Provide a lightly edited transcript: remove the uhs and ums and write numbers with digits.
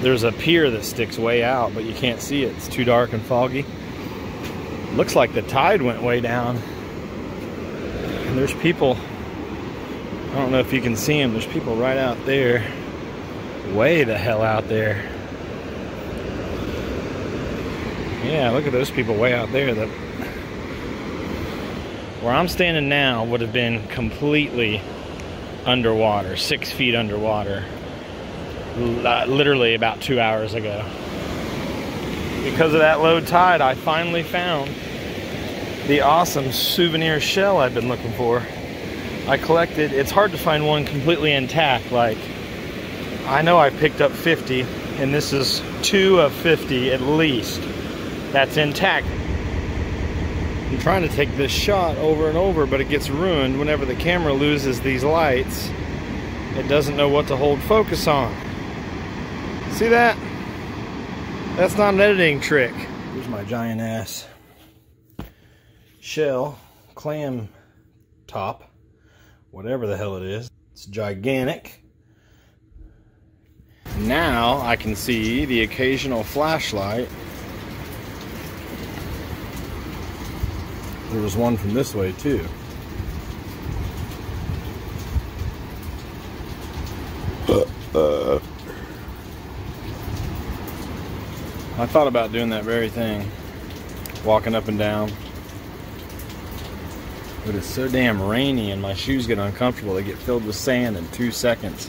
There's a pier that sticks way out, but you can't see it. It's too dark and foggy. Looks like the tide went way down. And there's people, I don't know if you can see them, there's people right out there. Way the hell out there. Yeah, look at those people way out there. Where I'm standing now would have been completely underwater, 6 feet underwater. Literally about 2 hours ago. Because of that low tide, I finally found the awesome souvenir shell I've been looking for. I collected, it's hard to find one completely intact. Like, I know I picked up 50, and this is 2 of 50 at least that's intact. I'm trying to take this shot over and over, but it gets ruined whenever the camera loses these lights. It doesn't know what to hold focus on. See that? That's not an editing trick. Here's my giant ass shell, clam top, whatever the hell it is. It's gigantic. Now I can see the occasional flashlight. There was one from this way too. I thought about doing that very thing, walking up and down, but it's so damn rainy and my shoes get uncomfortable. They get filled with sand in 2 seconds.